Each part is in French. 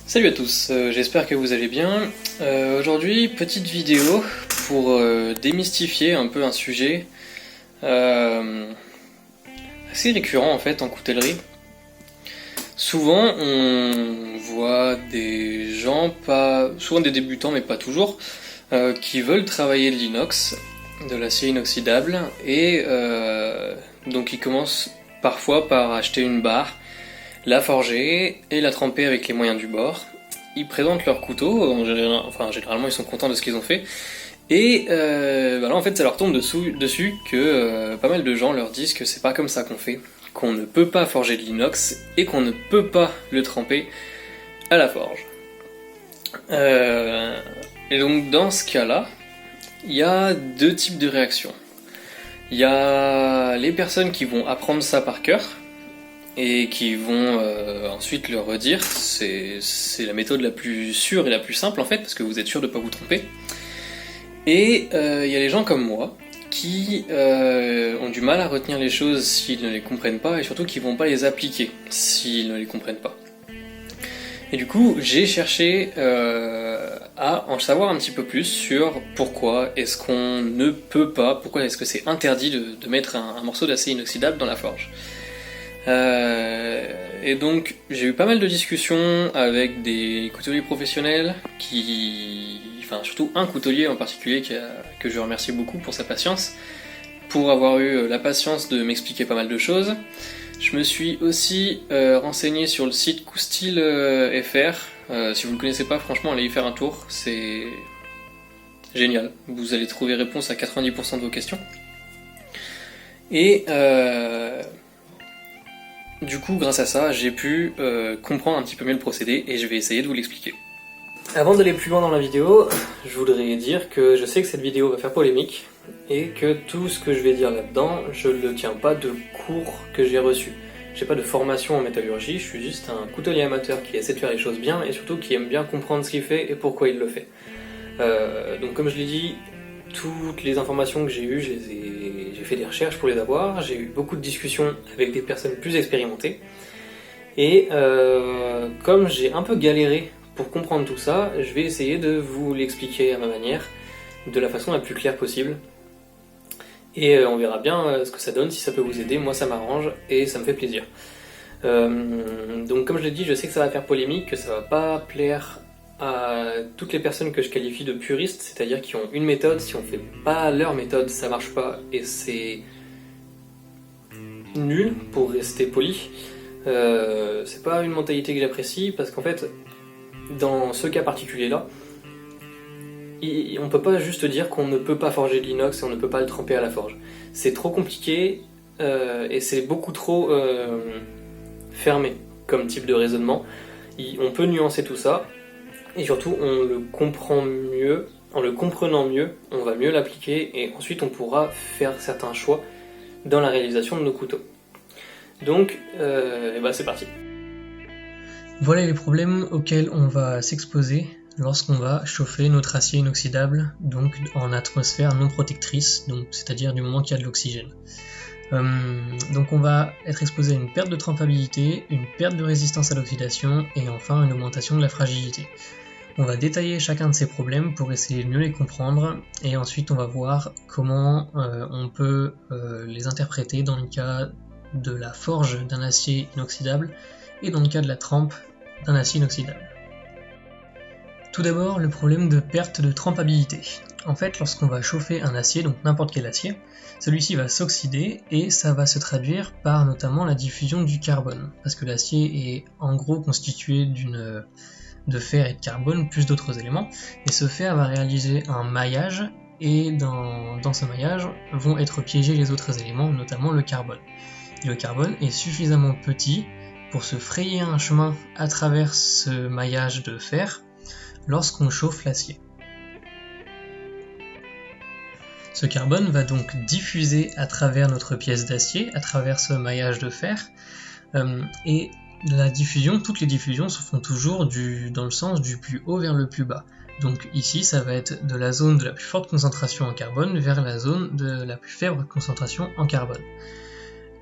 Salut à tous, j'espère que vous allez bien. Aujourd'hui, petite vidéo pour démystifier un peu un sujet assez récurrent en fait en coutellerie. Souvent on voit des gens, souvent des débutants mais pas toujours, qui veulent travailler de l'inox, de l'acier inoxydable, et donc ils commencent parfois par acheter une barre, la forger et la tremper avec les moyens du bord. Ils présentent leur couteau, généralement ils sont contents de ce qu'ils ont fait, et là en fait ça leur tombe dessus que pas mal de gens leur disent que c'est pas comme ça qu'on fait, qu'on ne peut pas forger de l'inox et qu'on ne peut pas le tremper à la forge. Et donc dans ce cas-là, il y a deux types de réactions. Il y a les personnes qui vont apprendre ça par cœur, et qui vont ensuite le redire. C'est la méthode la plus sûre et la plus simple en fait, parce que vous êtes sûr de ne pas vous tromper. Et il y a les gens comme moi qui ont du mal à retenir les choses s'ils ne les comprennent pas, et surtout qui vont pas les appliquer s'ils ne les comprennent pas. Et du coup, j'ai cherché à en savoir un petit peu plus sur pourquoi est-ce qu'on ne peut pas, pourquoi est-ce que c'est interdit de mettre un morceau d'acier inoxydable dans la forge. Et donc j'ai eu pas mal de discussions avec des couteliers professionnels surtout un coutelier en particulier que je remercie beaucoup pour sa patience, pour avoir eu la patience de m'expliquer pas mal de choses. Je me suis aussi renseigné sur le site Coustil FR. Si vous ne le connaissez pas, franchement allez y faire un tour, c'est génial, vous allez trouver réponse à 90% de vos questions. Et du coup, grâce à ça, j'ai pu comprendre un petit peu mieux le procédé et je vais essayer de vous l'expliquer. Avant d'aller plus loin dans la vidéo, je voudrais dire que je sais que cette vidéo va faire polémique et que tout ce que je vais dire là-dedans, je ne tiens pas de cours que j'ai reçus. J'ai pas de formation en métallurgie, je suis juste un coutelier amateur qui essaie de faire les choses bien et surtout qui aime bien comprendre ce qu'il fait et pourquoi il le fait. Donc comme je l'ai dit, toutes les informations que j'ai eues, j'ai fait des recherches pour les avoir, j'ai eu beaucoup de discussions avec des personnes plus expérimentées, et comme j'ai un peu galéré pour comprendre tout ça, je vais essayer de vous l'expliquer à ma manière, de la façon la plus claire possible, et on verra bien ce que ça donne, si ça peut vous aider. Moi ça m'arrange et ça me fait plaisir. Donc comme je l'ai dit, je sais que ça va faire polémique, que ça va pas plaire à toutes les personnes que je qualifie de puristes, c'est-à-dire qui ont une méthode, si on fait pas leur méthode, ça marche pas et c'est nul, pour rester poli. C'est pas une mentalité que j'apprécie, parce qu'en fait, dans ce cas particulier-là, on peut pas juste dire qu'on ne peut pas forger de l'inox et on ne peut pas le tremper à la forge. C'est trop compliqué et c'est beaucoup trop fermé comme type de raisonnement. On peut nuancer tout ça. Et surtout, on le comprend mieux, en le comprenant mieux, on va mieux l'appliquer et ensuite on pourra faire certains choix dans la réalisation de nos couteaux. Donc, c'est parti. Voilà les problèmes auxquels on va s'exposer lorsqu'on va chauffer notre acier inoxydable, donc en atmosphère non protectrice, c'est-à-dire du moment qu'il y a de l'oxygène. Donc on va être exposé à une perte de trempabilité, une perte de résistance à l'oxydation et enfin une augmentation de la fragilité. On va détailler chacun de ces problèmes pour essayer de mieux les comprendre, et ensuite on va voir comment on peut les interpréter dans le cas de la forge d'un acier inoxydable et dans le cas de la trempe d'un acier inoxydable. Tout d'abord, le problème de perte de trempabilité. En fait, lorsqu'on va chauffer un acier, donc n'importe quel acier, celui-ci va s'oxyder et ça va se traduire par notamment la diffusion du carbone, parce que l'acier est en gros constitué de fer et de carbone, plus d'autres éléments, et ce fer va réaliser un maillage, et dans ce maillage vont être piégés les autres éléments, notamment le carbone. Et le carbone est suffisamment petit pour se frayer un chemin à travers ce maillage de fer lorsqu'on chauffe l'acier. Ce carbone va donc diffuser à travers notre pièce d'acier, à travers ce maillage de fer, et toutes les diffusions se font toujours dans le sens du plus haut vers le plus bas. Donc ici, ça va être de la zone de la plus forte concentration en carbone vers la zone de la plus faible concentration en carbone.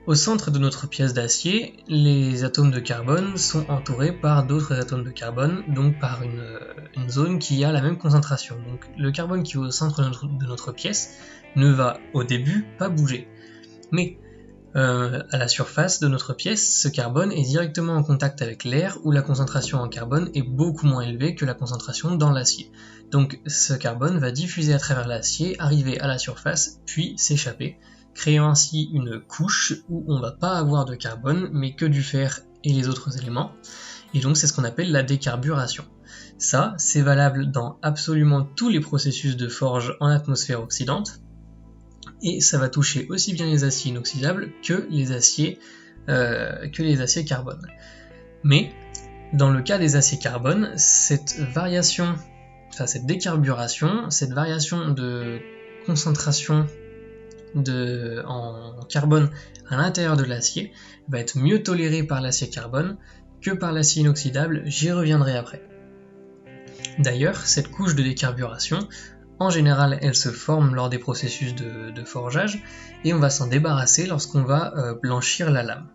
Au centre de notre pièce d'acier, les atomes de carbone sont entourés par d'autres atomes de carbone, donc par une zone qui a la même concentration. Donc le carbone qui est au centre de notre pièce ne va au début pas bouger. Mais à la surface de notre pièce, ce carbone est directement en contact avec l'air où la concentration en carbone est beaucoup moins élevée que la concentration dans l'acier. Donc ce carbone va diffuser à travers l'acier, arriver à la surface, puis s'échapper, créant ainsi une couche où on ne va pas avoir de carbone, mais que du fer et les autres éléments. Et donc c'est ce qu'on appelle la décarburation. Ça, c'est valable dans absolument tous les processus de forge en atmosphère oxydante, et ça va toucher aussi bien les aciers inoxydables que les aciers carbone. Mais dans le cas des aciers carbone, cette décarburation, cette variation de concentration en carbone à l'intérieur de l'acier va être mieux tolérée par l'acier carbone que par l'acier inoxydable, j'y reviendrai après. D'ailleurs, cette couche de décarburation, en général, elle se forme lors des processus de forgeage et on va s'en débarrasser lorsqu'on va blanchir la lame.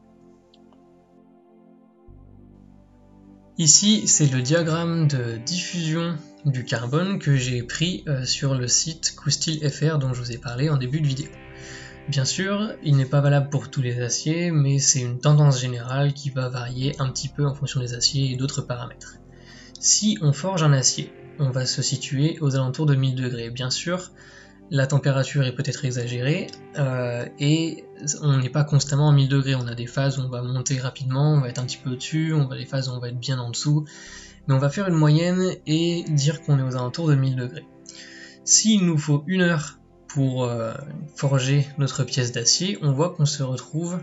Ici, c'est le diagramme de diffusion du carbone que j'ai pris sur le site Koustil.fr dont je vous ai parlé en début de vidéo. Bien sûr, il n'est pas valable pour tous les aciers, mais c'est une tendance générale qui va varier un petit peu en fonction des aciers et d'autres paramètres. Si on forge un acier, on va se situer aux alentours de 1000 degrés. Bien sûr, la température est peut-être exagérée et on n'est pas constamment à 1000 degrés. On a des phases où on va monter rapidement, on va être un petit peu au-dessus, on a des phases où on va être bien en dessous, mais on va faire une moyenne et dire qu'on est aux alentours de 1000 degrés. S'il nous faut 1 heure pour forger notre pièce d'acier, on voit qu'on se retrouve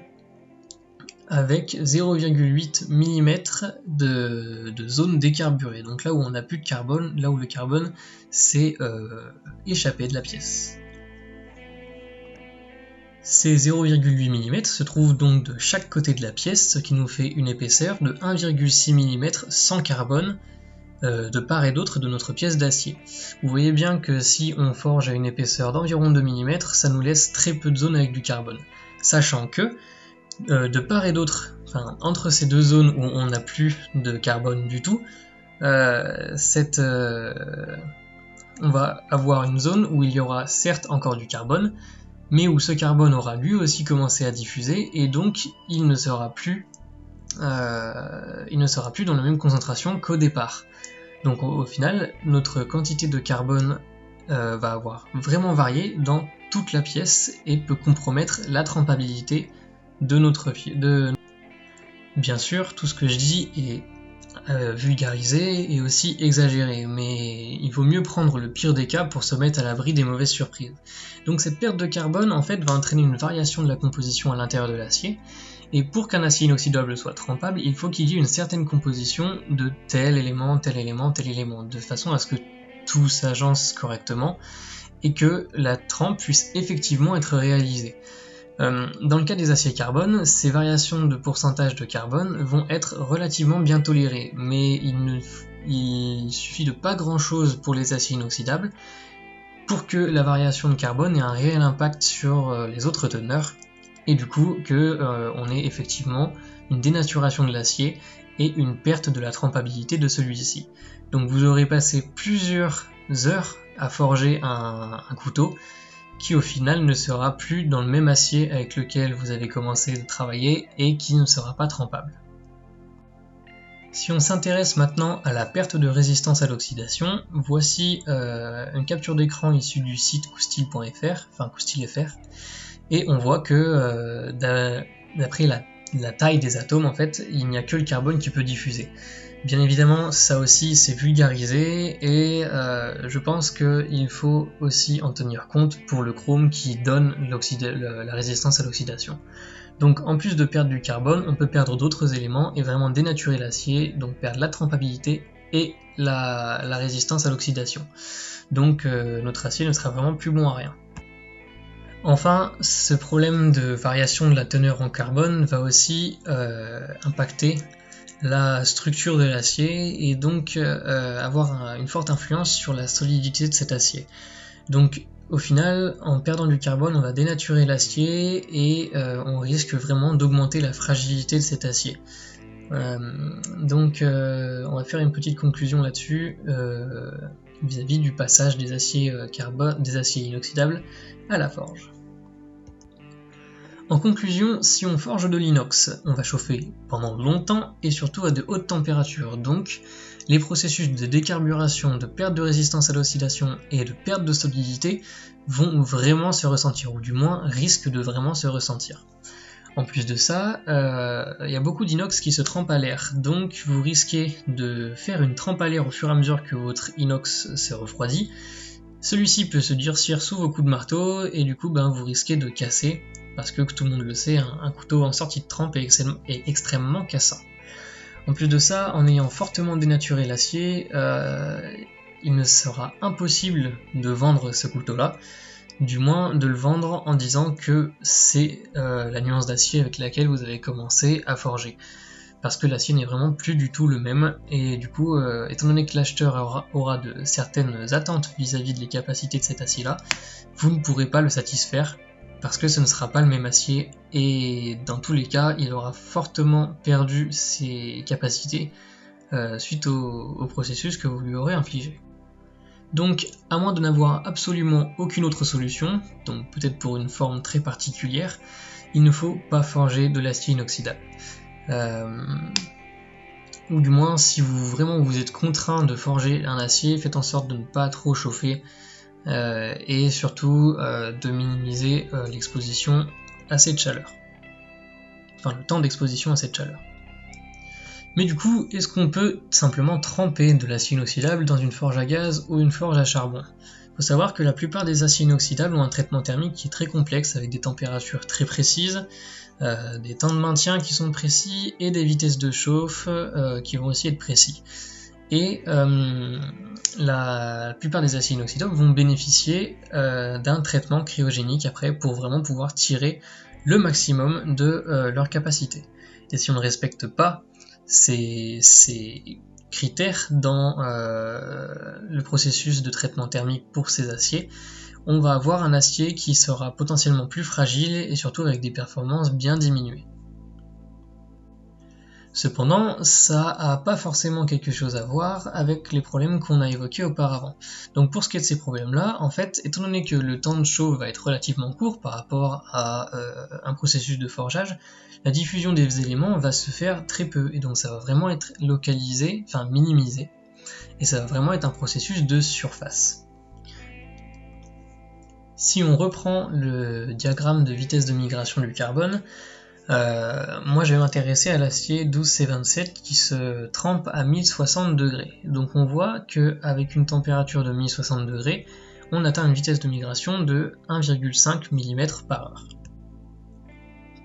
avec 0,8 mm de zone décarburée, donc là où on n'a plus de carbone, là où le carbone s'est échappé de la pièce. Ces 0,8 mm se trouvent donc de chaque côté de la pièce, ce qui nous fait une épaisseur de 1,6 mm sans carbone de part et d'autre de notre pièce d'acier. Vous voyez bien que si on forge à une épaisseur d'environ 2 mm, ça nous laisse très peu de zones avec du carbone. Sachant que de part et d'autre, entre ces deux zones où on n'a plus de carbone du tout, on va avoir une zone où il y aura certes encore du carbone, mais où ce carbone aura lui aussi commencé à diffuser, et donc il ne sera plus dans la même concentration qu'au départ. Donc au final, notre quantité de carbone va avoir vraiment varié dans toute la pièce et peut compromettre la trempabilité de notre pièce. Bien sûr, tout ce que je dis est vulgarisé et aussi exagéré, mais il vaut mieux prendre le pire des cas pour se mettre à l'abri des mauvaises surprises. Donc cette perte de carbone en fait va entraîner une variation de la composition à l'intérieur de l'acier, et pour qu'un acier inoxydable soit trempable, il faut qu'il y ait une certaine composition de tel élément, de façon à ce que tout s'agence correctement et que la trempe puisse effectivement être réalisée. Dans le cas des aciers carbone, ces variations de pourcentage de carbone vont être relativement bien tolérées, mais il suffit de pas grand chose pour les aciers inoxydables pour que la variation de carbone ait un réel impact sur les autres teneurs, et du coup on ait effectivement une dénaturation de l'acier et une perte de la trempabilité de celui-ci. Donc vous aurez passé plusieurs heures à forger un couteau qui au final ne sera plus dans le même acier avec lequel vous avez commencé à travailler et qui ne sera pas trempable. Si on s'intéresse maintenant à la perte de résistance à l'oxydation, voici une capture d'écran issue du site Koustil.fr, et on voit que d'après la taille des atomes, en fait, il n'y a que le carbone qui peut diffuser. Bien évidemment, ça aussi c'est vulgarisé et je pense qu'il faut aussi en tenir compte pour le chrome qui donne la résistance à l'oxydation. Donc en plus de perdre du carbone, on peut perdre d'autres éléments et vraiment dénaturer l'acier, donc perdre la trempabilité et la résistance à l'oxydation. Donc notre acier ne sera vraiment plus bon à rien. Enfin, ce problème de variation de la teneur en carbone va aussi impacter la structure de l'acier et donc avoir une forte influence sur la solidité de cet acier. Donc au final, en perdant du carbone, on va dénaturer l'acier et on risque vraiment d'augmenter la fragilité de cet acier. Donc on va faire une petite conclusion là-dessus vis-à-vis du passage des aciers inoxydables à la forge. En conclusion, si on forge de l'inox, on va chauffer pendant longtemps et surtout à de hautes températures. Donc les processus de décarburation, de perte de résistance à l'oxydation et de perte de solidité vont vraiment se ressentir, ou du moins risquent de vraiment se ressentir. En plus de ça, il y a beaucoup d'inox qui se trempent à l'air, donc vous risquez de faire une trempe à l'air au fur et à mesure que votre inox se refroidit. Celui-ci peut se durcir sous vos coups de marteau et du coup vous risquez de casser, parce que tout le monde le sait, un couteau en sortie de trempe est extrêmement cassant. En plus de ça, en ayant fortement dénaturé l'acier, il me sera impossible de vendre ce couteau-là, du moins de le vendre en disant que c'est la nuance d'acier avec laquelle vous avez commencé à forger. Parce que l'acier n'est vraiment plus du tout le même, et du coup, étant donné que l'acheteur aura de certaines attentes vis-à-vis de les capacités de cet acier-là, vous ne pourrez pas le satisfaire, parce que ce ne sera pas le même acier, et dans tous les cas, il aura fortement perdu ses capacités suite au processus que vous lui aurez infligé. Donc, à moins de n'avoir absolument aucune autre solution, donc peut-être pour une forme très particulière, il ne faut pas forger de l'acier inoxydable. Ou du moins, si vous êtes contraint de forger un acier, faites en sorte de ne pas trop chauffer et surtout de minimiser l'exposition à cette chaleur. Enfin, le temps d'exposition à cette chaleur. Mais du coup, est-ce qu'on peut simplement tremper de l'acier inoxydable dans une forge à gaz ou une forge à charbon ? Il faut savoir que la plupart des aciers inoxydables ont un traitement thermique qui est très complexe, avec des températures très précises, des temps de maintien qui sont précis, et des vitesses de chauffe qui vont aussi être précis. Et la plupart des aciers inoxydables vont bénéficier d'un traitement cryogénique après pour vraiment pouvoir tirer le maximum de leur capacité. Et si on ne respecte pas ces critères dans le processus de traitement thermique pour ces aciers, on va avoir un acier qui sera potentiellement plus fragile et surtout avec des performances bien diminuées. Cependant, ça n'a pas forcément quelque chose à voir avec les problèmes qu'on a évoqués auparavant. Donc pour ce qui est de ces problèmes-là, en fait, étant donné que le temps de chauffe va être relativement court par rapport à un processus de forgeage, la diffusion des éléments va se faire très peu, et donc ça va vraiment être localisé, enfin minimisé, et ça va vraiment être un processus de surface. Si on reprend le diagramme de vitesse de migration du carbone, moi je vais m'intéresser à l'acier 12C27 qui se trempe à 1060 degrés. Donc on voit qu'avec une température de 1060 degrés, on atteint une vitesse de migration de 1,5 mm par heure.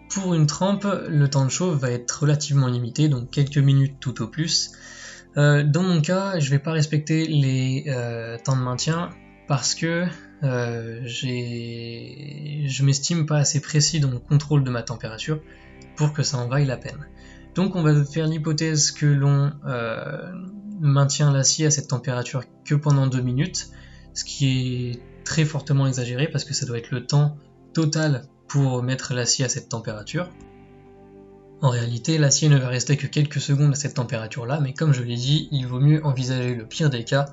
Pour une trempe, le temps de chauffe va être relativement limité, donc quelques minutes tout au plus. Dans mon cas, je ne vais pas respecter les temps de maintien parce que je m'estime pas assez précis dans le contrôle de ma température pour que ça en vaille la peine. Donc on va faire l'hypothèse que l'on maintient l'acier à cette température que pendant 2 minutes, ce qui est très fortement exagéré parce que ça doit être le temps total pour mettre l'acier à cette température. En réalité, l'acier ne va rester que quelques secondes à cette température-là, mais comme je l'ai dit, il vaut mieux envisager le pire des cas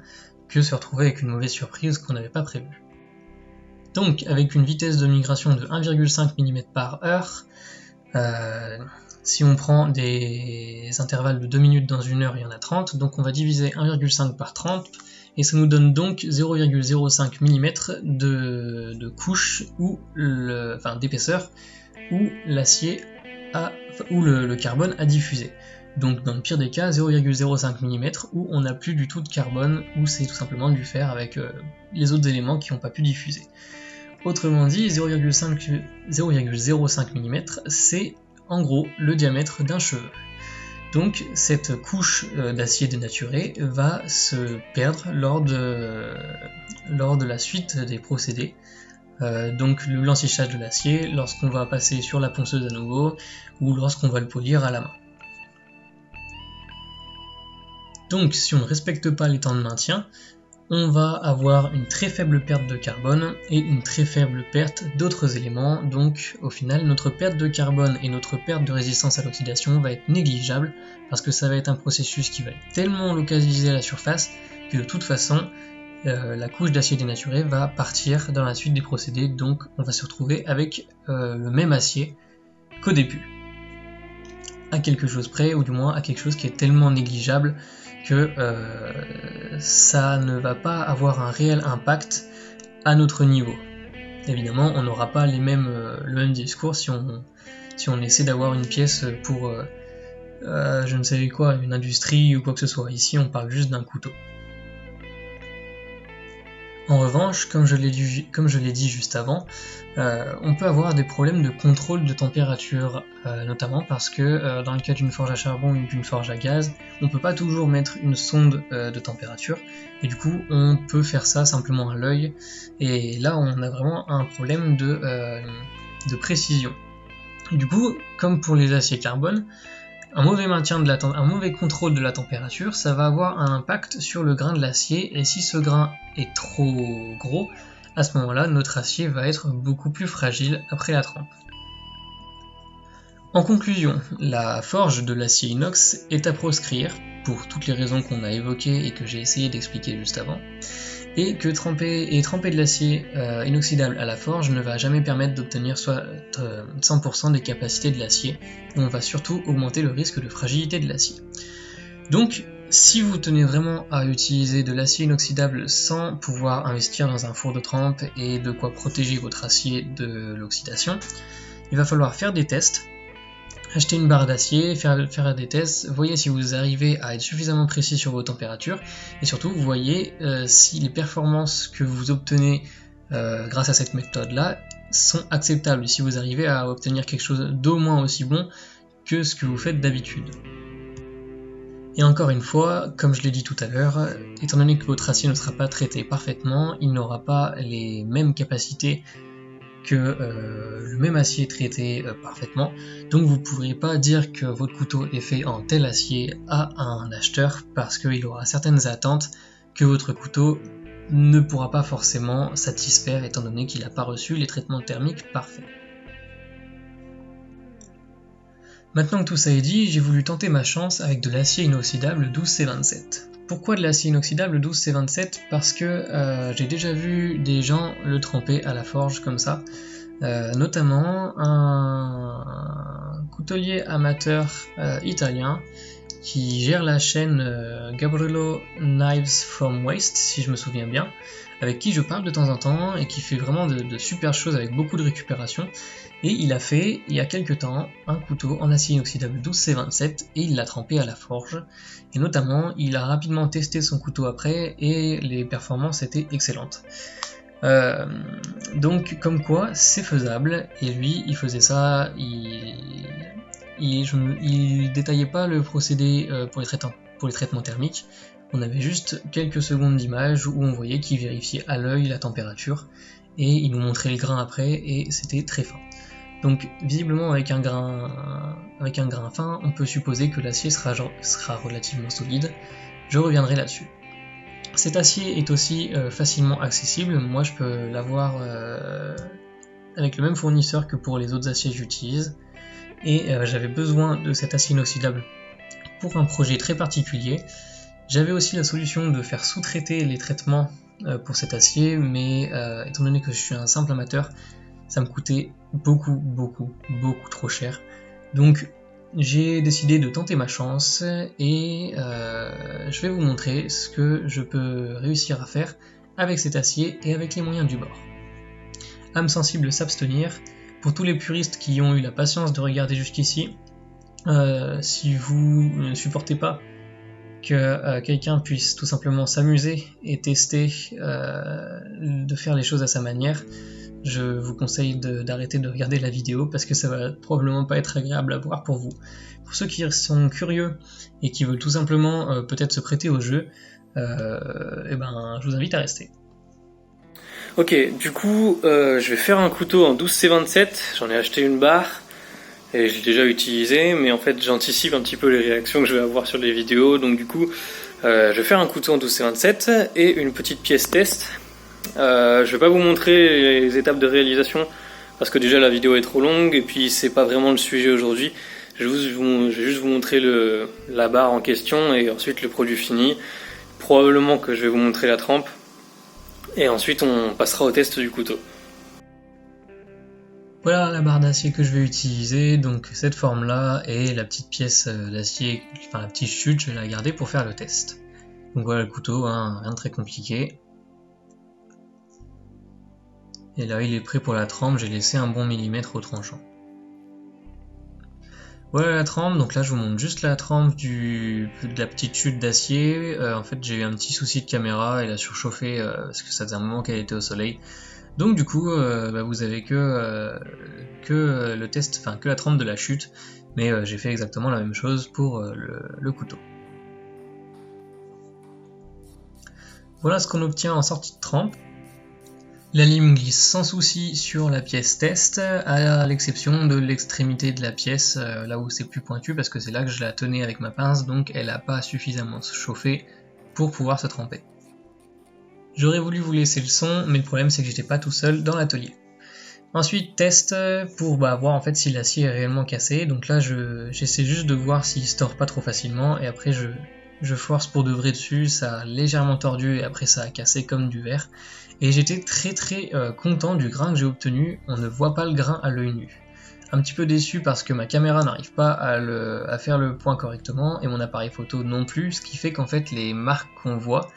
que se retrouver avec une mauvaise surprise qu'on n'avait pas prévue. Donc, avec une vitesse de migration de 1,5 mm par heure, si on prend des intervalles de 2 minutes dans une heure, il y en a 30, donc on va diviser 1,5 par 30, et ça nous donne donc 0,05 mm de couche d'épaisseur où l'acier où le carbone a diffusé. Donc dans le pire des cas, 0,05 mm où on n'a plus du tout de carbone, où c'est tout simplement du fer avec les autres éléments qui n'ont pas pu diffuser. Autrement dit, 0,05 mm, c'est en gros le diamètre d'un cheveu. Donc cette couche d'acier dénaturé va se perdre lors de la suite des procédés. Donc le blanchissage de l'acier, lorsqu'on va passer sur la ponceuse à nouveau, ou lorsqu'on va le polir à la main. Donc si on ne respecte pas les temps de maintien, on va avoir une très faible perte de carbone et une très faible perte d'autres éléments. Donc au final, notre perte de carbone et notre perte de résistance à l'oxydation va être négligeable parce que ça va être un processus qui va être tellement localisé à la surface que de toute façon, la couche d'acier dénaturé va partir dans la suite des procédés. Donc on va se retrouver avec le même acier qu'au début. À quelque chose près, ou du moins à quelque chose qui est tellement négligeable que ça ne va pas avoir un réel impact à notre niveau. Évidemment, on n'aura pas le même discours si on essaie d'avoir une pièce pour je ne sais quoi, une industrie ou quoi que ce soit. Ici, on parle juste d'un couteau. En revanche, comme je l'ai dit juste avant, on peut avoir des problèmes de contrôle de température, notamment parce que dans le cas d'une forge à charbon ou d'une forge à gaz, on ne peut pas toujours mettre une sonde de température, et du coup on peut faire ça simplement à l'œil, et là on a vraiment un problème de précision. Du coup, comme pour les aciers carbone, un mauvais contrôle de la température, ça va avoir un impact sur le grain de l'acier, et si ce grain est trop gros, à ce moment-là, notre acier va être beaucoup plus fragile après la trempe. En conclusion, la forge de l'acier inox est à proscrire, pour toutes les raisons qu'on a évoquées et que j'ai essayé d'expliquer juste avant, et que tremper de l'acier inoxydable à la forge ne va jamais permettre d'obtenir 100% des capacités de l'acier, et on va surtout augmenter le risque de fragilité de l'acier. Donc, si vous tenez vraiment à utiliser de l'acier inoxydable sans pouvoir investir dans un four de trempe et de quoi protéger votre acier de l'oxydation, il va falloir faire des tests, acheter une barre d'acier, faire des tests, voyez si vous arrivez à être suffisamment précis sur vos températures, et surtout voyez si les performances que vous obtenez grâce à cette méthode-là sont acceptables, si vous arrivez à obtenir quelque chose d'au moins aussi bon que ce que vous faites d'habitude. Et encore une fois, comme je l'ai dit tout à l'heure, étant donné que votre acier ne sera pas traité parfaitement, il n'aura pas les mêmes capacités que le même acier traité parfaitement, donc vous ne pourrez pas dire que votre couteau est fait en tel acier à un acheteur, parce qu'il aura certaines attentes que votre couteau ne pourra pas forcément satisfaire, étant donné qu'il n'a pas reçu les traitements thermiques parfaits. Maintenant que tout ça est dit, j'ai voulu tenter ma chance avec de l'acier inoxydable 12C27. Pourquoi de l'acier inoxydable 12C27 ? Parce que j'ai déjà vu des gens le tremper à la forge comme ça, notamment un coutelier amateur italien qui gère la chaîne Gabriello Knives from Waste, si je me souviens bien, avec qui je parle de temps en temps et qui fait vraiment de super choses avec beaucoup de récupération. Et il a fait, il y a quelques temps, un couteau en acier inoxydable 12C27 et il l'a trempé à la forge. Et notamment, il a rapidement testé son couteau après et les performances étaient excellentes. Donc, comme quoi, c'est faisable. Et lui, il faisait ça, il détaillait pas le procédé pour les traitements thermiques. On avait juste quelques secondes d'image où on voyait qu'il vérifiait à l'œil la température et il nous montrait le grain après et c'était très fin. Donc visiblement avec un grain fin, on peut supposer que l'acier sera relativement solide. Je reviendrai là-dessus. Cet acier est aussi facilement accessible. Moi je peux l'avoir avec le même fournisseur que pour les autres aciers que j'utilise. Et j'avais besoin de cet acier inoxydable pour un projet très particulier. J'avais aussi la solution de faire sous-traiter les traitements pour cet acier, mais étant donné que je suis un simple amateur, ça me coûtait beaucoup trop cher. Donc j'ai décidé de tenter ma chance et je vais vous montrer ce que je peux réussir à faire avec cet acier et avec les moyens du bord. Âme sensible s'abstenir. Pour tous les puristes qui ont eu la patience de regarder jusqu'ici, si vous ne supportez pas que quelqu'un puisse tout simplement s'amuser et tester de faire les choses à sa manière, je vous conseille d'arrêter de regarder la vidéo parce que ça va probablement pas être agréable à voir pour vous. Pour ceux qui sont curieux et qui veulent tout simplement peut-être se prêter au jeu, je vous invite à rester. Ok, du coup, je vais faire un couteau en 12C27, j'en ai acheté une barre. et je l'ai déjà utilisé, mais en fait j'anticipe un petit peu les réactions que je vais avoir sur les vidéos, donc du coup je vais faire un couteau en 12C27 et une petite pièce test. Je vais pas vous montrer les étapes de réalisation parce que déjà la vidéo est trop longue et puis c'est pas vraiment le sujet aujourd'hui. Je vais juste vous montrer la barre en question et ensuite le produit fini. Probablement que je vais vous montrer la trempe et ensuite on passera au test du couteau. Voilà la barre d'acier que je vais utiliser, donc cette forme là et la petite pièce d'acier, enfin la petite chute, je vais la garder pour faire le test. Donc voilà le couteau, hein, rien de très compliqué. Et là il est prêt pour la trempe, j'ai laissé un bon millimètre au tranchant. Voilà la trempe, donc là je vous montre juste la trempe de la petite chute d'acier. En fait j'ai eu un petit souci de caméra, elle a surchauffé parce que ça faisait un moment qu'elle était au soleil. Donc du coup, vous avez que le test, enfin que la trempe de la chute, mais j'ai fait exactement la même chose pour le couteau. Voilà ce qu'on obtient en sortie de trempe. La lime glisse sans souci sur la pièce test, à l'exception de l'extrémité de la pièce, là où c'est plus pointu, parce que c'est là que je la tenais avec ma pince, donc elle n'a pas suffisamment chauffé pour pouvoir se tremper. J'aurais voulu vous laisser le son, mais le problème c'est que j'étais pas tout seul dans l'atelier. Ensuite, test pour voir en fait si l'acier est réellement cassé. Donc là, j'essaie juste de voir s'il se tord pas trop facilement, et après je force pour de vrai dessus, ça a légèrement tordu et après ça a cassé comme du verre. Et j'étais très content du grain que j'ai obtenu, on ne voit pas le grain à l'œil nu. Un petit peu déçu parce que ma caméra n'arrive pas à faire le point correctement, et mon appareil photo non plus, ce qui fait qu'en fait les marques qu'on voit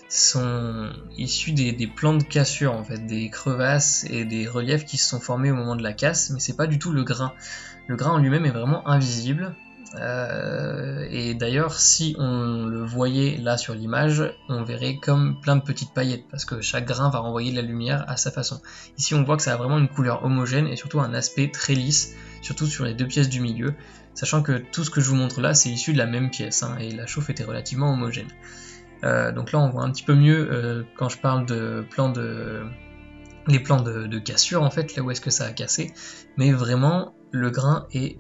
sont issus des plans de cassure, en fait, des crevasses et des reliefs qui se sont formés au moment de la casse, mais c'est pas du tout le grain. Le grain en lui-même est vraiment invisible. Et d'ailleurs, si on le voyait là sur l'image, on verrait comme plein de petites paillettes, parce que chaque grain va renvoyer de la lumière à sa façon. Ici, on voit que ça a vraiment une couleur homogène et surtout un aspect très lisse, surtout sur les deux pièces du milieu, sachant que tout ce que je vous montre là, c'est issu de la même pièce, hein, et la chauffe était relativement homogène. Donc là on voit un petit peu mieux quand je parle de les plans de cassure en fait, là où est-ce que ça a cassé, mais vraiment le grain est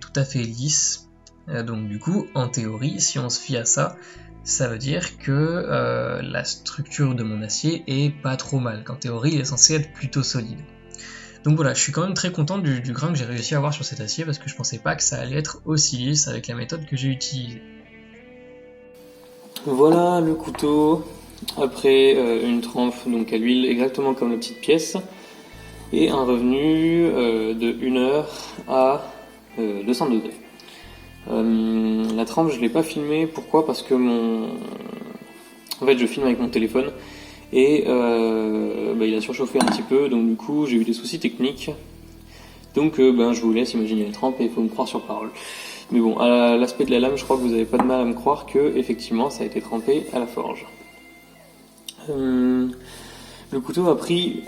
tout à fait lisse, donc du coup en théorie si on se fie à ça, ça veut dire que la structure de mon acier est pas trop mal, qu'en théorie il est censé être plutôt solide. Donc voilà, je suis quand même très content du grain que j'ai réussi à avoir sur cet acier parce que je pensais pas que ça allait être aussi lisse avec la méthode que j'ai utilisée. Voilà le couteau après une trempe donc à l'huile exactement comme la petite pièce et un revenu de 1 heure à 200 degrés. La trempe je l'ai pas filmée, pourquoi? Parce que en fait je filme avec mon téléphone et il a surchauffé un petit peu, donc du coup j'ai eu des soucis techniques, donc je vous laisse imaginer la trempe et il faut me croire sur parole. Mais bon, à l'aspect de la lame, je crois que vous n'avez pas de mal à me croire que effectivement ça a été trempé à la forge. Le couteau a pris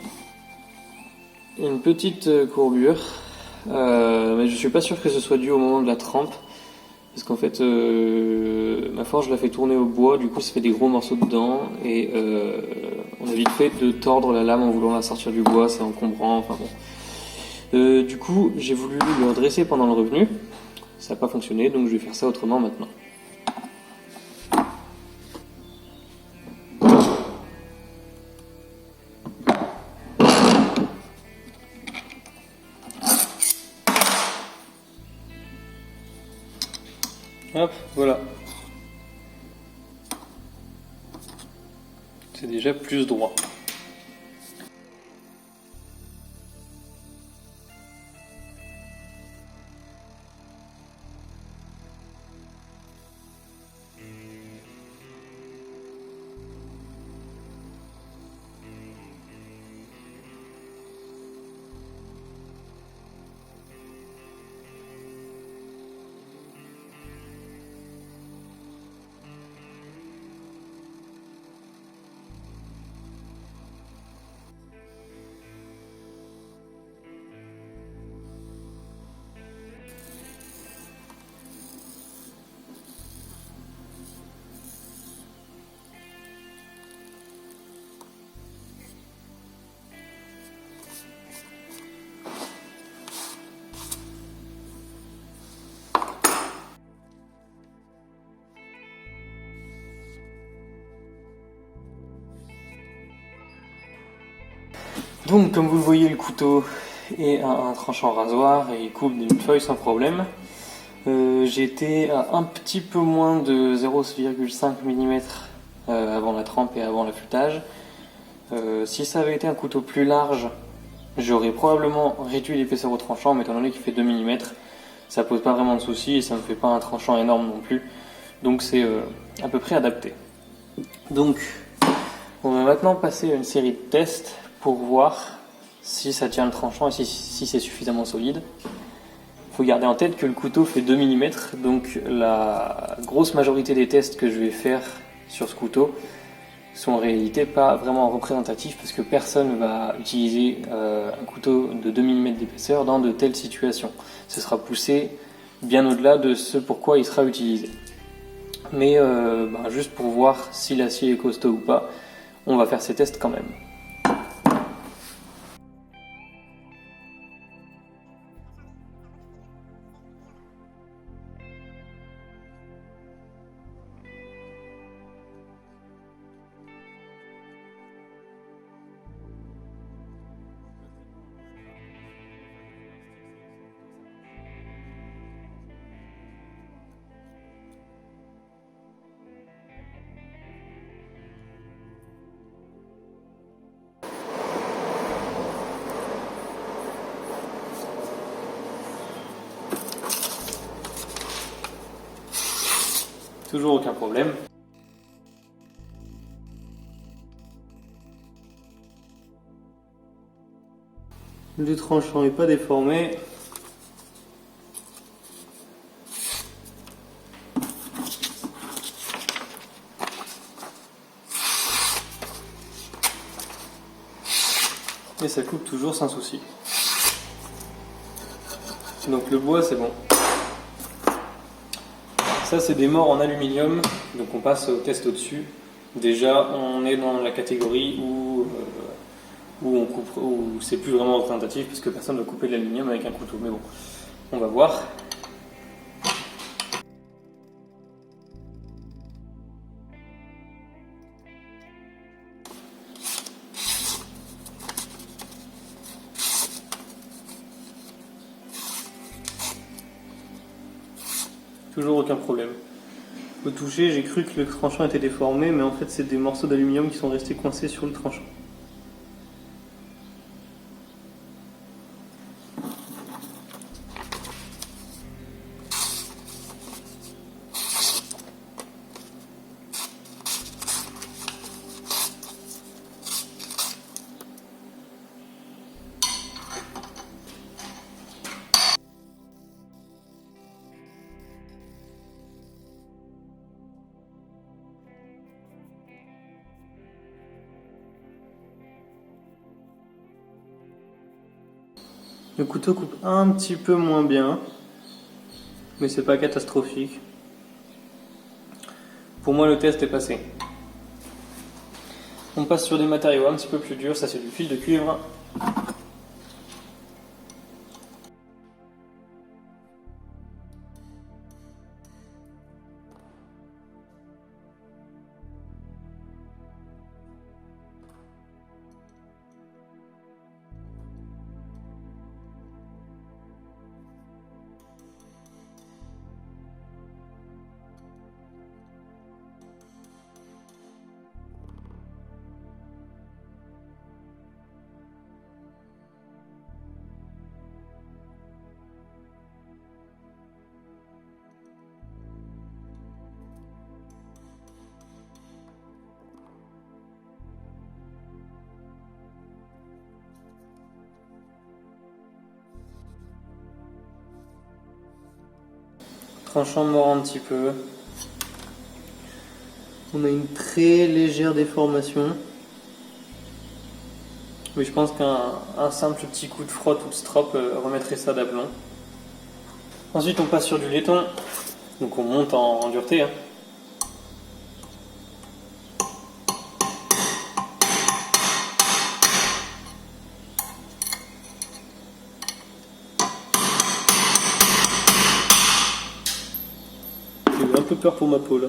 une petite courbure, mais je suis pas sûr que ce soit dû au moment de la trempe, parce qu'en fait ma forge l'a fait tourner au bois, du coup ça fait des gros morceaux dedans, et on a vite fait de tordre la lame en voulant la sortir du bois, c'est encombrant, enfin bon. Du coup j'ai voulu le redresser pendant le revenu. Ça n'a pas fonctionné, donc je vais faire ça autrement maintenant. Hop, voilà. C'est déjà plus droit. Donc comme vous le voyez, le couteau est un tranchant rasoir et il coupe d'une feuille sans problème. J'étais à un petit peu moins de 0,5 mm avant la trempe et avant l'affûtage. Si ça avait été un couteau plus large, j'aurais probablement réduit l'épaisseur au tranchant, mais étant donné qu'il fait 2 mm, ça pose pas vraiment de soucis et ça ne fait pas un tranchant énorme non plus. Donc c'est à peu près adapté. Donc on va maintenant passer à une série de tests pour voir si ça tient le tranchant et si c'est suffisamment solide. Il faut garder en tête que le couteau fait 2 mm, donc la grosse majorité des tests que je vais faire sur ce couteau sont en réalité pas vraiment représentatifs parce que personne ne va utiliser un couteau de 2 mm d'épaisseur dans de telles situations. Ce sera poussé bien au-delà de ce pourquoi il sera utilisé. Mais juste pour voir si l'acier est costaud ou pas, on va faire ces tests quand même. Toujours aucun problème. Le tranchant n'est pas déformé. Et ça coupe toujours sans souci. Donc le bois c'est bon. Ça c'est des morts en aluminium, donc on passe au test au-dessus. Déjà on est dans la catégorie où c'est plus vraiment représentatif puisque personne ne va couper de l'aluminium avec un couteau. Mais bon, on va voir. Toujours aucun problème. Au toucher, j'ai cru que le tranchant était déformé, mais en fait c'est des morceaux d'aluminium qui sont restés coincés sur le tranchant. Le couteau coupe un petit peu moins bien, mais c'est pas catastrophique. Pour moi, le test est passé. On passe sur des matériaux un petit peu plus durs, ça c'est du fil de cuivre. Tranchant mord un petit peu. On a une très légère déformation. Mais je pense qu'un simple petit coup de frotte ou de strop remettrait ça d'aplomb. Ensuite on passe sur du laiton. Donc on monte en dureté. J'ai un peu peur pour ma peau là.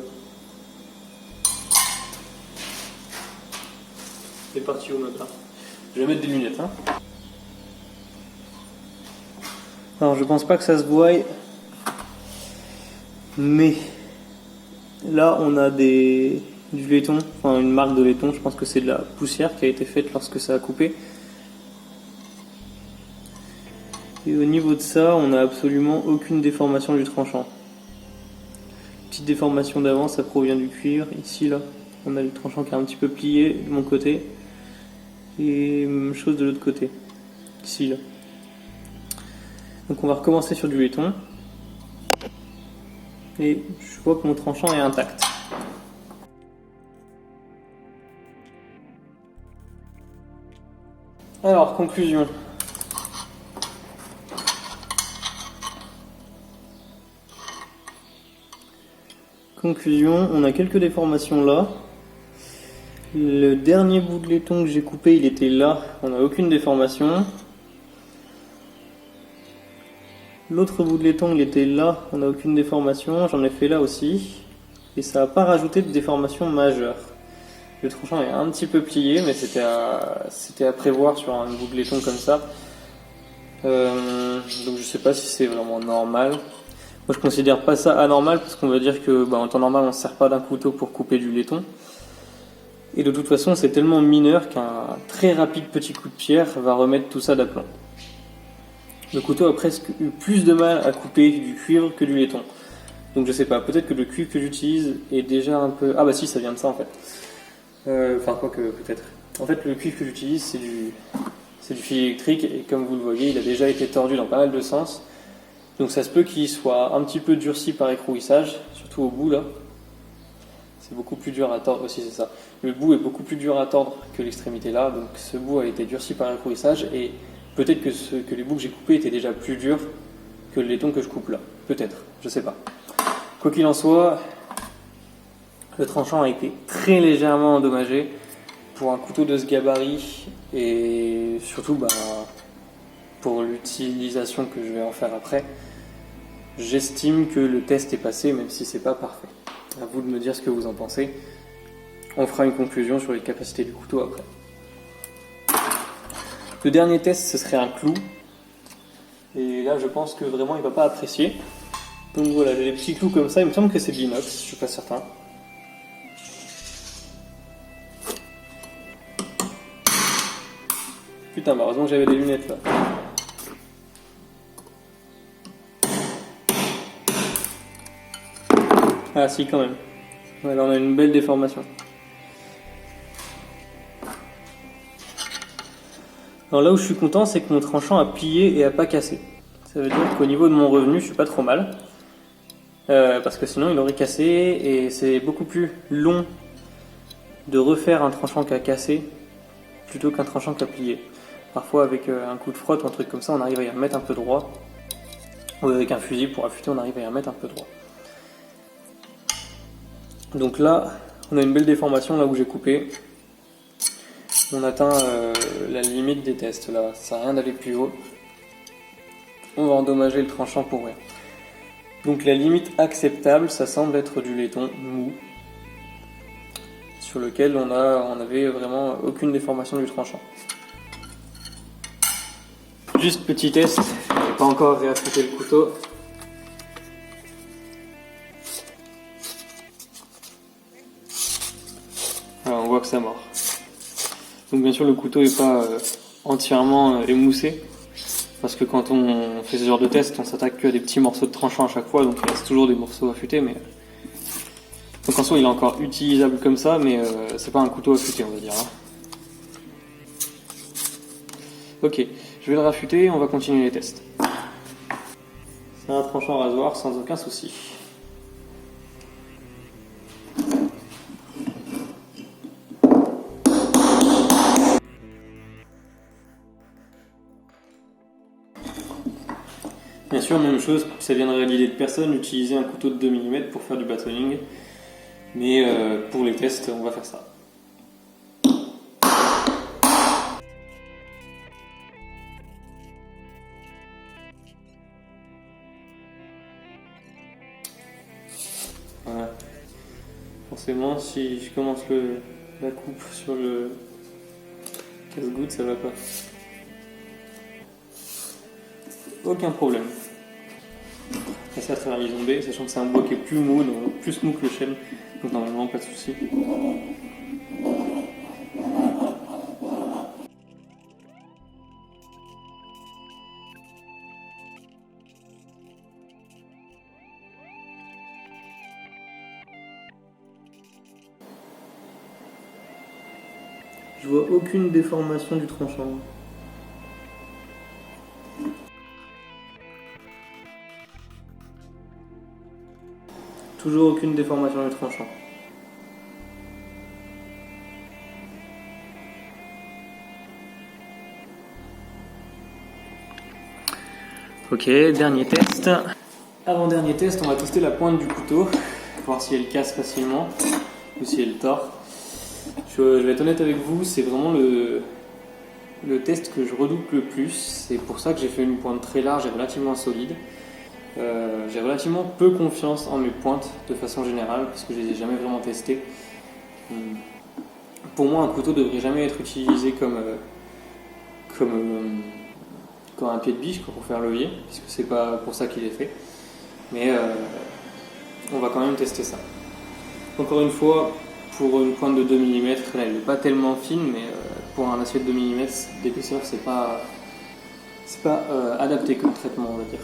C'est parti au matin. Je vais mettre des lunettes. Hein. Alors je pense pas que ça se voie, mais là on a du laiton, enfin une marque de laiton, je pense que c'est de la poussière qui a été faite lorsque ça a coupé. Et au niveau de ça, on n'a absolument aucune déformation du tranchant. Petite déformation d'avant, ça provient du cuivre. Ici, là, on a le tranchant qui est un petit peu plié de mon côté. Et même chose de l'autre côté. Ici, là. Donc on va recommencer sur du laiton. Et je vois que mon tranchant est intact. Alors, conclusion. Conclusion, on a quelques déformations là. Le dernier bout de laiton que j'ai coupé, il était là, on n'a aucune déformation. L'autre bout de laiton, il était là, on n'a aucune déformation. J'en ai fait là aussi. Et ça n'a pas rajouté de déformation majeure. Le tranchant est un petit peu plié, mais c'était à prévoir sur un bout de laiton comme ça. Donc je sais pas si c'est vraiment normal. Moi je considère pas ça anormal parce qu'on va dire que en temps normal on ne sert pas d'un couteau pour couper du laiton. Et de toute façon c'est tellement mineur qu'un très rapide petit coup de pierre va remettre tout ça d'aplomb. Le couteau a presque eu plus de mal à couper du cuivre que du laiton. Donc je sais pas, peut-être que le cuivre que j'utilise est déjà un peu... Ah bah si, ça vient de ça en fait. Enfin quoi que peut-être. En fait le cuivre que j'utilise c'est du fil électrique et comme vous le voyez il a déjà été tordu dans pas mal de sens. Donc ça se peut qu'il soit un petit peu durci par écrouissage, surtout au bout là. C'est beaucoup plus dur à tordre aussi, c'est ça. Le bout est beaucoup plus dur à tordre que l'extrémité là, donc ce bout a été durci par écrouissage et peut-être que les bouts que j'ai coupés étaient déjà plus durs que le laiton que je coupe là. Peut-être, je sais pas. Quoi qu'il en soit, le tranchant a été très légèrement endommagé pour un couteau de ce gabarit et surtout pour l'utilisation que je vais en faire après. J'estime que le test est passé, même si c'est pas parfait. À vous de me dire ce que vous en pensez. On fera une conclusion sur les capacités du couteau après. Le dernier test, ce serait un clou. Et là, je pense que vraiment, il va pas apprécier. Donc voilà, j'ai des petits clous comme ça. Il me semble que c'est de l'inox, je suis pas certain. Putain, heureusement que j'avais des lunettes là. Ah si, quand même. Voilà, on a une belle déformation. Alors là où je suis content, c'est que mon tranchant a plié et a pas cassé. Ça veut dire qu'au niveau de mon revenu, je suis pas trop mal. Parce que sinon, il aurait cassé et c'est beaucoup plus long de refaire un tranchant qui a cassé plutôt qu'un tranchant qui a plié. Parfois, avec un coup de frotte ou un truc comme ça, on arrive à y remettre un peu droit. Ou avec un fusil pour affûter, on arrive à y remettre un peu droit. Donc là, on a une belle déformation là où j'ai coupé. On atteint la limite des tests là, ça sert à rien d'aller plus haut. On va endommager le tranchant pour rien. Donc la limite acceptable, ça semble être du laiton mou, sur lequel on avait vraiment aucune déformation du tranchant. Juste petit test, je n'ai pas encore réaffûté le couteau. Alors on voit que ça mord. Donc bien sûr le couteau n'est pas entièrement émoussé, parce que quand on fait ce genre de test, on s'attaque que à des petits morceaux de tranchant à chaque fois, donc il reste toujours des morceaux affûtés. Mais donc en soi il est encore utilisable comme ça, mais c'est pas un couteau affûté on va dire. Hein. Ok, je vais le raffûter et on va continuer les tests. C'est un tranchant rasoir sans aucun souci. Bien sûr, même chose, ça viendrait à l'idée de personne, utiliser un couteau de 2 mm pour faire du batoning. Mais pour les tests, on va faire ça. Voilà. Forcément, si je commence la coupe sur Casse-goutte, ça va pas. Aucun problème. Passer à travers l'isombé, sachant que c'est un bois qui est plus mou, donc plus mou que le chêne, donc normalement pas de souci. Je vois aucune déformation du tranchant. Toujours aucune déformation du tranchant. Ok, dernier test. Avant-dernier test, on va tester la pointe du couteau, voir si elle casse facilement ou si elle tord. Je vais être honnête avec vous, c'est vraiment le test que je redoute le plus. C'est pour ça que j'ai fait une pointe très large et relativement solide. J'ai relativement peu confiance en mes pointes de façon générale parce que je les ai jamais vraiment testées. Pour moi, un couteau ne devrait jamais être utilisé comme un pied de biche pour faire levier, puisque c'est pas pour ça qu'il est fait. Mais on va quand même tester ça. Encore une fois, pour une pointe de 2 mm, là elle n'est pas tellement fine, mais pour un acier de 2 mm d'épaisseur, c'est pas adapté comme traitement, on va dire.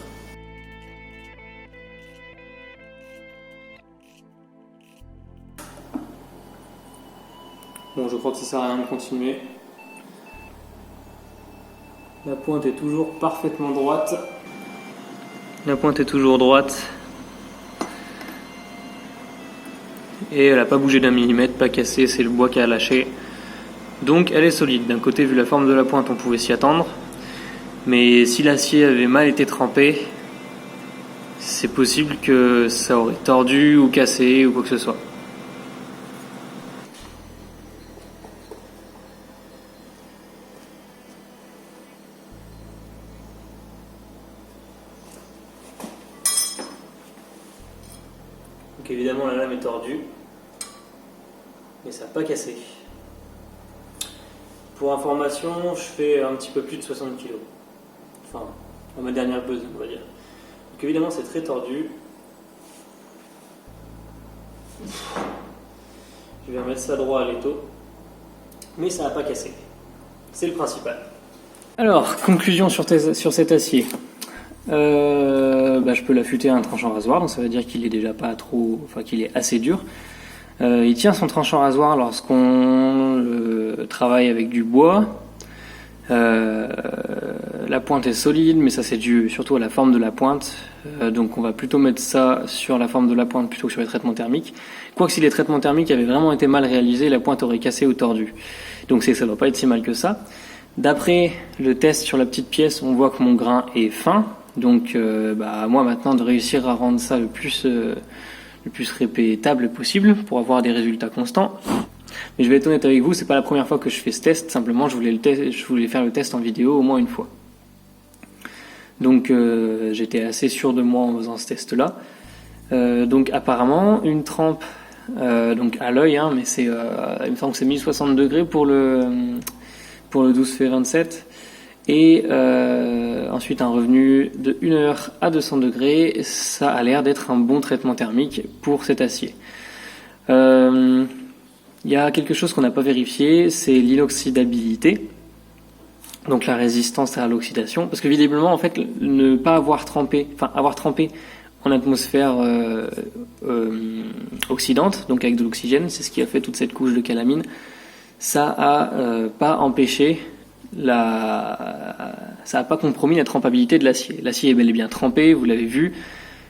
Bon, je crois que ça sert à rien de continuer. La pointe est toujours parfaitement droite. La pointe est toujours droite. Et elle n'a pas bougé d'1 millimètre, pas cassé, c'est le bois qui a lâché. Donc elle est solide. D'un côté, vu la forme de la pointe, on pouvait s'y attendre. Mais si l'acier avait mal été trempé, c'est possible que ça aurait tordu ou cassé ou quoi que ce soit. Donc évidemment la lame est tordue, mais ça n'a pas cassé. Pour information, je fais un petit peu plus de 60 kg. Enfin, à ma dernière pause, on va dire. Donc évidemment c'est très tordu. Je vais remettre ça droit à l'étau, mais ça n'a pas cassé. C'est le principal. Alors, conclusion sur cet acier. Je peux l'affûter à un tranchant rasoir, donc ça veut dire qu'il est déjà pas trop, enfin qu'il est assez dur. Il tient son tranchant rasoir lorsqu'on travaille avec du bois. La pointe est solide, mais ça c'est dû surtout à la forme de la pointe. Donc on va plutôt mettre ça sur la forme de la pointe plutôt que sur les traitements thermiques. Quoique si les traitements thermiques avaient vraiment été mal réalisés, la pointe aurait cassé ou tordu. Donc ça doit pas être si mal que ça. D'après le test sur la petite pièce, on voit que mon grain est fin. Donc moi maintenant de réussir à rendre ça le plus répétable possible pour avoir des résultats constants. Mais je vais être honnête avec vous, c'est pas la première fois que je fais ce test, simplement je voulais faire le test en vidéo au moins une fois. Donc j'étais assez sûr de moi en faisant ce test là. Donc apparemment une trempe donc à l'œil, mais c'est il me semble que c'est 1060 degrés pour le 12 Fe 27. Et ensuite un revenu de 1 heure à 200 degrés, ça a l'air d'être un bon traitement thermique pour cet acier. Il y a quelque chose qu'on n'a pas vérifié, c'est l'inoxydabilité, donc la résistance à l'oxydation, parce que visiblement en fait ne pas avoir trempé en atmosphère oxydante, donc avec de l'oxygène, c'est ce qui a fait toute cette couche de calamine, ça a pas empêché ça n'a pas compromis la trempabilité de l'acier. L'acier est bel et bien trempé, vous l'avez vu,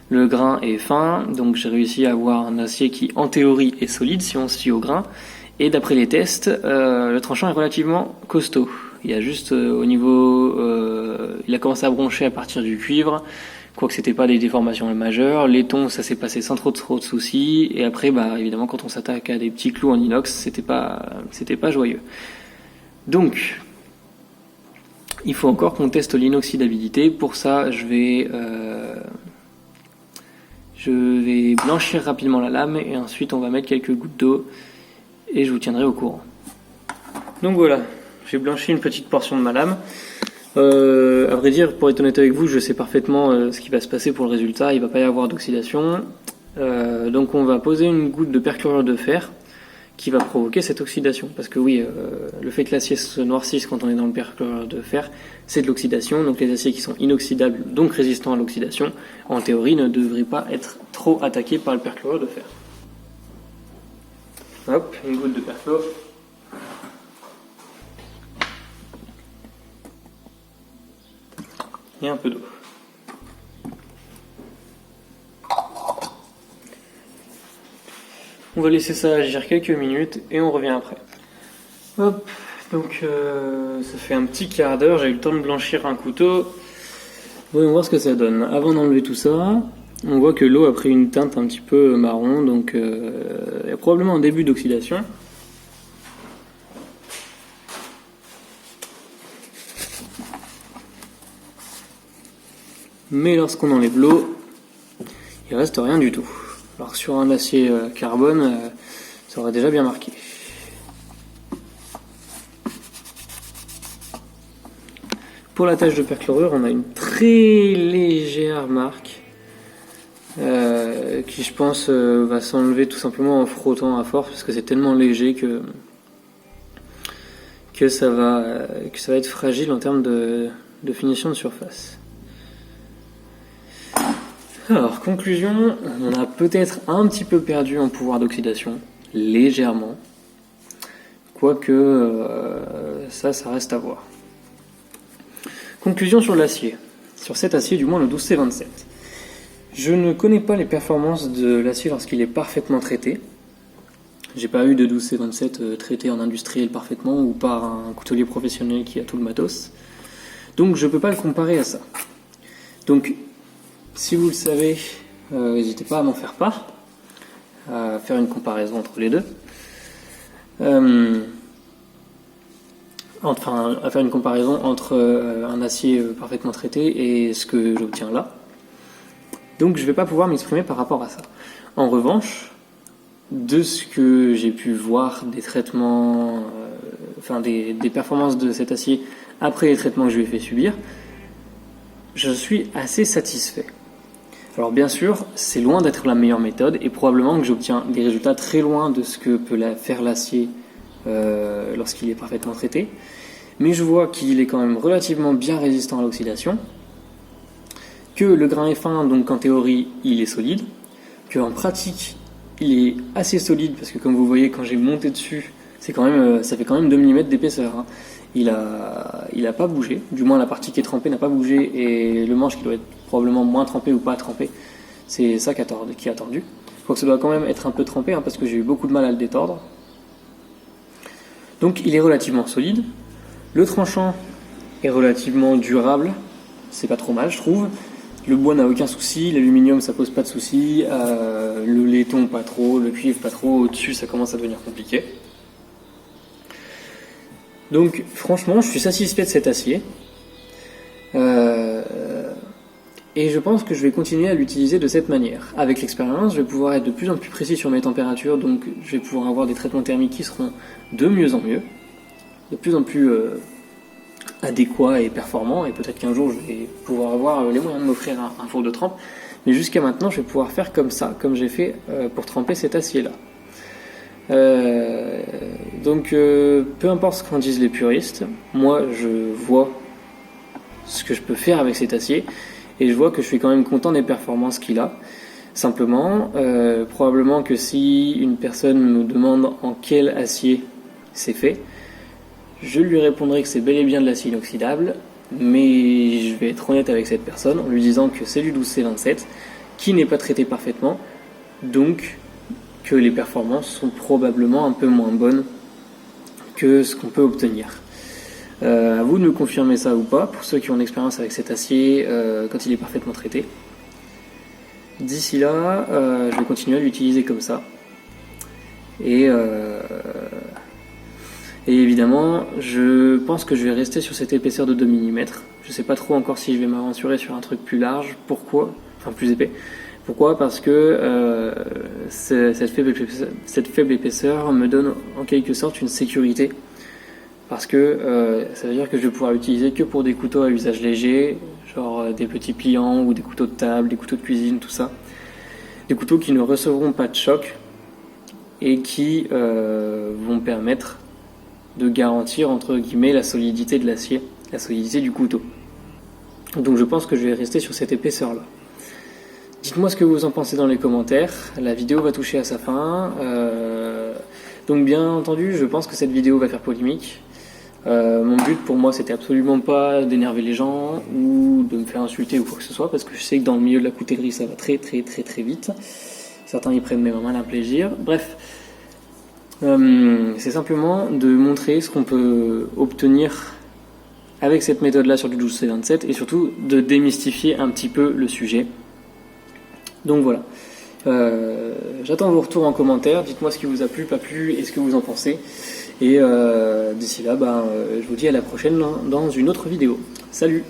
le grain est fin, donc j'ai réussi à avoir un acier qui en théorie est solide si on se fie au grain, et d'après les tests, le tranchant est relativement costaud. Il y a juste au niveau, il a commencé à broncher à partir du cuivre, quoique c'était pas des déformations majeures, les tons ça s'est passé sans trop de soucis, et après évidemment quand on s'attaque à des petits clous en inox, c'était pas joyeux. Donc il faut encore qu'on teste l'inoxydabilité. Pour ça, je vais blanchir rapidement la lame et ensuite on va mettre quelques gouttes d'eau et je vous tiendrai au courant. Donc voilà, j'ai blanchi une petite portion de ma lame. À vrai dire, pour être honnête avec vous, je sais parfaitement ce qui va se passer pour le résultat. Il ne va pas y avoir d'oxydation. Donc on va poser une goutte de perchlorure de fer qui va provoquer cette oxydation. Parce que oui, le fait que l'acier se noircisse quand on est dans le perchlorure de fer, c'est de l'oxydation. Donc les aciers qui sont inoxydables, donc résistants à l'oxydation, en théorie ne devraient pas être trop attaqués par le perchlorure de fer. Hop, une goutte de perchlore. Et un peu d'eau. On va laisser ça agir quelques minutes et on revient après. Hop, donc ça fait un petit quart d'heure, j'ai eu le temps de blanchir un couteau. Voyons voir ce que ça donne. Avant d'enlever tout ça, on voit que l'eau a pris une teinte un petit peu marron, donc il y a probablement un début d'oxydation. Mais lorsqu'on enlève l'eau, il reste rien du tout. Alors que sur un acier carbone, ça aurait déjà bien marqué. Pour la tache de perchlorure, on a une très légère marque qui, je pense, va s'enlever tout simplement en frottant à force parce que c'est tellement léger que ça va être fragile en termes de finition de surface. Alors, conclusion, on a peut-être un petit peu perdu en pouvoir d'oxydation, légèrement, quoique ça reste à voir. Conclusion sur l'acier, sur cet acier, du moins le 12C27. Je ne connais pas les performances de l'acier lorsqu'il est parfaitement traité. J'ai pas eu de 12C27 traité en industriel parfaitement ou par un coutelier professionnel qui a tout le matos. Donc je peux pas le comparer à ça. Donc, si vous le savez, n'hésitez pas à m'en faire part, à faire une comparaison entre les deux. Enfin, à faire une comparaison entre un acier parfaitement traité et ce que j'obtiens là. Donc je ne vais pas pouvoir m'exprimer par rapport à ça. En revanche, de ce que j'ai pu voir des traitements, des performances de cet acier après les traitements que je lui ai fait subir, je suis assez satisfait. Alors bien sûr, c'est loin d'être la meilleure méthode et probablement que j'obtiens des résultats très loin de ce que peut faire l'acier lorsqu'il est parfaitement traité. Mais je vois qu'il est quand même relativement bien résistant à l'oxydation, que le grain est fin, donc en théorie il est solide, qu'en pratique il est assez solide parce que comme vous voyez quand j'ai monté dessus, ça fait quand même 2 mm d'épaisseur. Hein. Il a pas bougé, du moins la partie qui est trempée n'a pas bougé et le manche qui doit être probablement moins trempé ou pas trempé, c'est ça qui a tordu. Je crois que ça doit quand même être un peu trempé hein, parce que j'ai eu beaucoup de mal à le détordre. Donc il est relativement solide. Le tranchant est relativement durable, c'est pas trop mal je trouve. Le bois n'a aucun souci, l'aluminium ça pose pas de souci, le laiton pas trop, le cuivre pas trop, au-dessus ça commence à devenir compliqué. Donc franchement je suis satisfait de cet acier et je pense que je vais continuer à l'utiliser de cette manière. Avec l'expérience je vais pouvoir être de plus en plus précis sur mes températures, donc je vais pouvoir avoir des traitements thermiques qui seront de mieux en mieux, de plus en plus adéquats et performants, et peut-être qu'un jour je vais pouvoir avoir les moyens de m'offrir un four de trempe, mais jusqu'à maintenant je vais pouvoir faire comme ça, comme j'ai fait pour tremper cet acier là. Donc peu importe ce qu'en disent les puristes, moi je vois ce que je peux faire avec cet acier et je vois que je suis quand même content des performances qu'il a. Simplement, probablement que si une personne me demande en quel acier c'est fait, je lui répondrai que c'est bel et bien de l'acier inoxydable, mais je vais être honnête avec cette personne en lui disant que c'est du 12C27 qui n'est pas traité parfaitement, donc que les performances sont probablement un peu moins bonnes que ce qu'on peut obtenir. À vous de me confirmer ça ou pas, pour ceux qui ont l'expérience avec cet acier quand il est parfaitement traité. D'ici là, je vais continuer à l'utiliser comme ça. Et évidemment, je pense que je vais rester sur cette épaisseur de 2 mm. Je sais pas trop encore si je vais m'aventurer sur un truc plus large. Pourquoi ? Enfin, plus épais. Pourquoi ? Parce que cette faible épaisseur me donne en quelque sorte une sécurité parce que ça veut dire que je vais pouvoir l'utiliser que pour des couteaux à usage léger, genre des petits pliants ou des couteaux de table, des couteaux de cuisine, tout ça. Des couteaux qui ne recevront pas de choc et qui vont permettre de garantir entre guillemets la solidité de l'acier, la solidité du couteau. Donc je pense que je vais rester sur cette épaisseur là. Dites-moi ce que vous en pensez dans les commentaires. La vidéo va toucher à sa fin. Donc bien entendu, je pense que cette vidéo va faire polémique. Mon but pour moi c'était absolument pas d'énerver les gens ou de me faire insulter ou quoi que ce soit, parce que je sais que dans le milieu de la coutellerie ça va très très très très vite. Certains y prennent même un plaisir. Bref, c'est simplement de montrer ce qu'on peut obtenir avec cette méthode là sur du 12C27 et surtout de démystifier un petit peu le sujet. Donc voilà. J'attends vos retours en commentaire, dites-moi ce qui vous a plu, pas plu et ce que vous en pensez. Et d'ici là, je vous dis à la prochaine dans une autre vidéo. Salut!